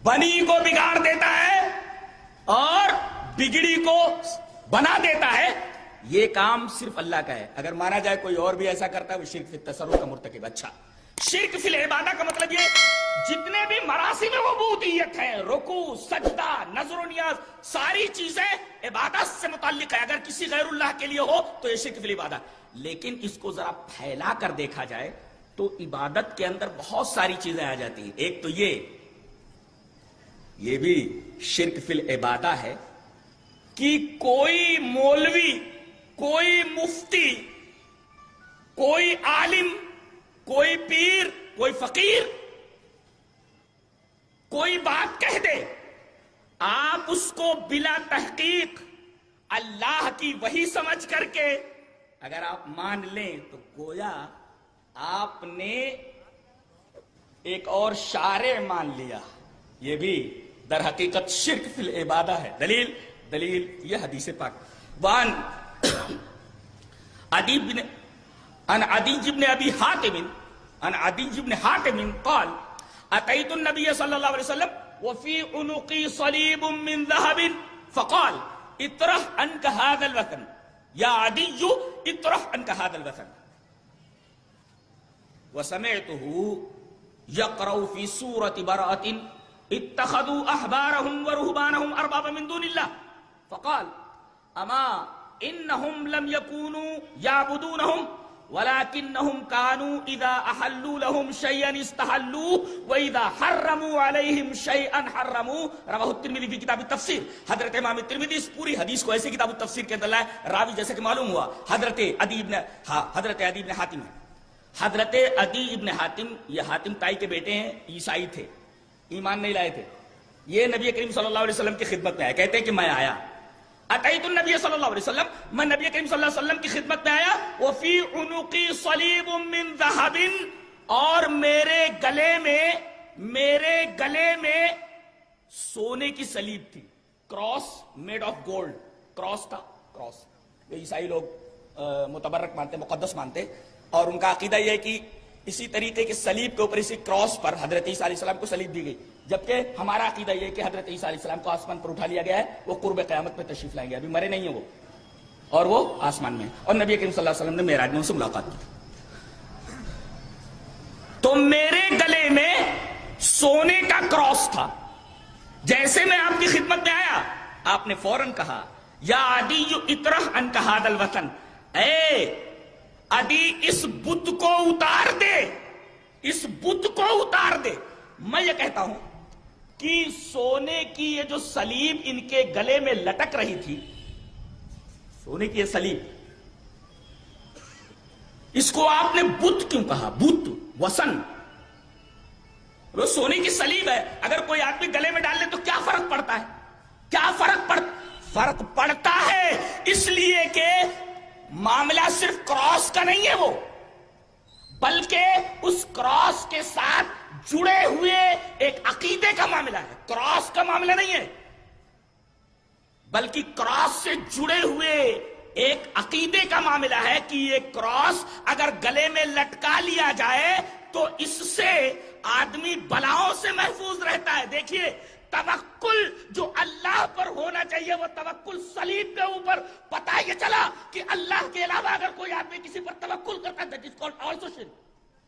بنی کو بگاڑ دیتا ہے اور بگڑی کو بنا دیتا ہے، یہ کام صرف اللہ کا ہے۔ اگر مانا جائے کوئی اور بھی ایسا کرتا ہے وہ شرک فی التصرف کا مرتکب۔ اچھا، شرک فی العبادہ کا مطلب یہ جتنے بھی مراسم عبودیت ہیں، رکوع، سجدہ، نذر و نیاز، ساری چیزیں عبادت سے متعلق ہے۔ اگر کسی غیر اللہ کے لیے ہو تو یہ شرک فی العبادہ۔ لیکن اس کو ذرا پھیلا کر دیکھا جائے تو عبادت کے اندر بہت ساری چیزیں آ جاتی ہیں۔ ایک تو یہ بھی شرک فی العبادہ ہے کہ کوئی مولوی، کوئی مفتی، کوئی عالم، کوئی پیر، کوئی فقیر کوئی بات کہہ دے، آپ اس کو بلا تحقیق اللہ کی وحی سمجھ کر کے اگر آپ مان لیں تو گویا آپ نے ایک اور شارع مان لیا۔ یہ بھی در حقیقت شرک فی العبادہ ہے۔ دلیل یہ حدیث پاک وان عدی بن ابی حاتم قال اتيت النبي صلى الله عليه وسلم وفي عنقي صليب من ذهب فقال اطرح عنك هذا الوثن يا عدي اطرح عنك هذا الوثن وسمعته يقرأ في سورة براءة اتخذوا أحبارهم ورهبانهم أربابا من دون الله فقال أما إنهم لم يكونوا يعبدونهم ولكنهم كانوا إذا أحلوا لهم شيئا استحلوه وإذا حرموا عليهم شيئا حرموه۔ رواه الترمذی فی کتاب التفسیر۔ حضرت امام ترمذی اس پوری حدیث کو ایسے کتاب التفسیر کے اندر لائے، راوی جیسے کہ معلوم ہوا حضرت عدی ابن حاتم ہے۔ حضرت عدی ابن حاتم، یہ حاتم تائی کے بیٹے ہیں، عیسائی تھے، ایمان نہیں لائے تھے۔ یہ نبی کریم صلی اللہ علیہ وسلم کی خدمت میں آیا، کہتے ہیں کہ میں آیا اتیت النبی صلی اللہ علیہ وسلم، میں نبی کریم صلی اللہ علیہ وسلم کی خدمت میں آیا، وفی عنقی صلیب من ذہب، اور میرے گلے میں سونے کی سلیب تھی، cross made of gold, cross تھا، کراس جو عیسائی لوگ متبرک مانتے، مقدس مانتے، اور ان کا عقیدہ یہ ہے کہ اسی طریقے کے سلیب کے اوپر، اسی کراس پر حضرت عیسیٰ علیہ السلام کو سلیب دی گئی، جبکہ ہمارا عقیدہ یہ ہے کہ حضرت عیسیٰ علیہ السلام کو آسمان پر اٹھا لیا گیا ہے، وہ قرب قیامت میں تشریف لائیں گے، ابھی مرے نہیں ہیں وہ، اور وہ آسمان میں ہیں، اور نبی کریم صلی اللہ علیہ وسلم نے معراج میں ان سے ملاقات کی۔ تو میرے گلے میں سونے کا کراس تھا، جیسے میں آپ کی خدمت میں آیا آپ نے فوراً کہا یا عدی اطرح عنک ھذا الوثن، اے عدی اس بت کو اتار دے، اس بت کو اتار دے۔ میں یہ کہتا ہوں کہ سونے کی یہ جو سلیب ان کے گلے میں لٹک رہی تھی، سونے کی یہ سلیب، اس کو آپ نے بت کیوں کہا؟ بت، وثن، وہ سونے کی سلیب ہے، اگر کوئی آدمی گلے میں ڈال لے تو کیا فرق پڑتا ہے؟ کیا فرق پڑتا ہے، اس لیے کہ معاملہ صرف کراس کا نہیں ہے وہ، بلکہ اس کراس کے ساتھ جڑے ہوئے ایک عقیدے کا معاملہ ہے، کراس کا معاملہ نہیں ہے، بلکہ کراس سے جڑے ہوئے ایک عقیدے کا معاملہ ہے کہ یہ کراس اگر گلے میں لٹکا لیا جائے تو اس سے آدمی بلاؤں سے محفوظ رہتا ہے۔ دیکھیے، توکل جو اللہ پر ہونا چاہیے وہ توکل صلیب کے اوپر، پتہ یہ چلا کہ اللہ کے علاوہ اگر کوئی آدمی کسی پر توکل کرتا ہے جس کو آلسو شرک،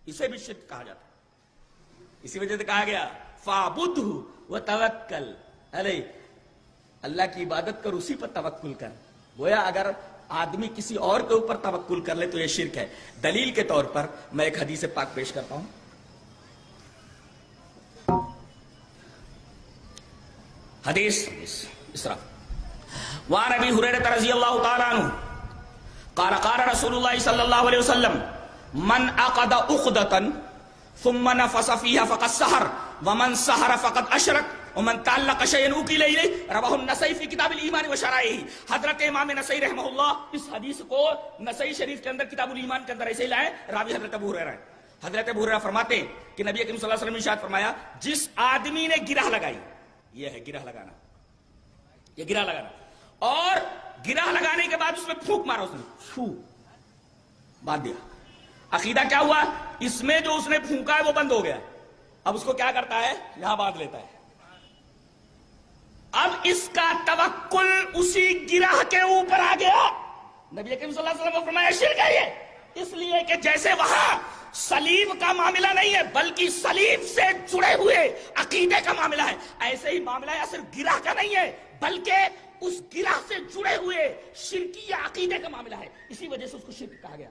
اسے بھی شرک کہا جاتا ہے۔ اسی وجہ سے کہا گیا فَاعْبُدْهُ وَتَوَكَّلْ عَلَيْهِ، اللہ کی عبادت کر، اسی پر توکل کر۔ گویا اگر آدمی کسی اور کے اوپر توکل کر لے تو یہ شرک ہے۔ دلیل کے طور پر میں ایک حدیث پاک پیش کرتا ہوں۔ حدیث اسراء وعن ابی ہریرہ رضی اللہ تعالی عنہ قال قال رسول اللہ صلی اللہ علیہ وسلم من عقد عقدۃ ثم نفس فيها فقد سحر ومن سحر فقد اشرک ومن تعلق شيئا وكل الیہ، رواہ النسائی فی کتاب الایمان وشرائعہ۔ حضرت امام نسائی رحمہ اللہ اس حدیث کو نسائی شریف کے اندر کتاب الایمان کے اندر ایسے ہی لائے، راوی حضرت ابو ہریرہ ہے۔ حضرت ابو ہریرہ فرماتے ہیں کہ نبی کریم صلی اللہ علیہ وسلم نے ارشاد فرمایا، جس آدمی نے گرہ لگائی، یہ ہے گرہ لگانا، یہ گرہ لگانا، اور گرہ لگانے کے بعد اس میں پھونک مارا، اس نے پھو باندھ دیا، عقیدہ کیا ہوا؟ اس میں جو اس نے پھونکا ہے وہ بند ہو گیا، اب اس کو کیا کرتا ہے؟ یہاں باندھ لیتا ہے، اب اس کا توکل اسی گرہ کے اوپر آ گیا. نبی کریم صلی اللہ علیہ وسلم نے فرمایا شرک ہے یہ، اس لیے کہ جیسے وہاں صلیب کا معاملہ نہیں ہے بلکہ صلیب سے جڑے ہوئے عقیدے کا معاملہ ہے، ایسے ہی معاملہ ہے صرف گرہ کا نہیں ہے بلکہ اس گرہ سے جڑے ہوئے شرکی عقیدے کا معاملہ ہے، اسی وجہ سے اس کو شرک کہا گیا.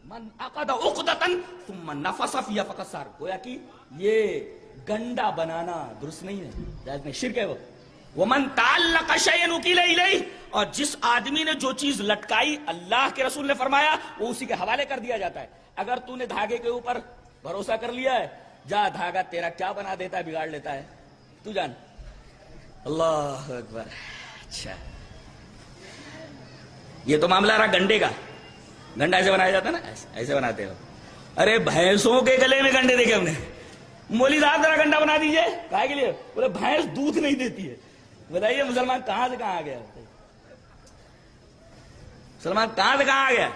من عقد عقدۃ ثم نفث فیہا فقد صار، گویا کہ یہ گنڈا بنانا درست نہیں ہے، جائز نہیں، شرک ہے وہ. ومن تعلق شیئا وکیل الیہ، اور جس آدمی نے جو چیز لٹکائی اللہ کے رسول نے فرمایا وہ اسی کے حوالے کر دیا جاتا ہے. اگر تو نے دھاگے کے اوپر بھروسہ کر لیا ہے، جا دھاگا تیرا کیا بنا دیتا ہے، بگاڑ لیتا ہے، تو جان. اللہ اکبر. اچھا یہ تو معاملہ رہا گنڈے کا. گنڈا ایسے بنایا جاتا ہے نا، ایسے بناتے ہو. ارے بھینسوں کے گلے میں گنڈے دیکھے ہم نے. مولی صاحب ذرا گنڈا بنا دیجئے، کہے کے لیے بولے بھینس دودھ نہیں دیتی ہے. بتائیے مسلمان کہاں سے کہاں آ گیا، مسلمان کہاں سے کہاں آ گیا.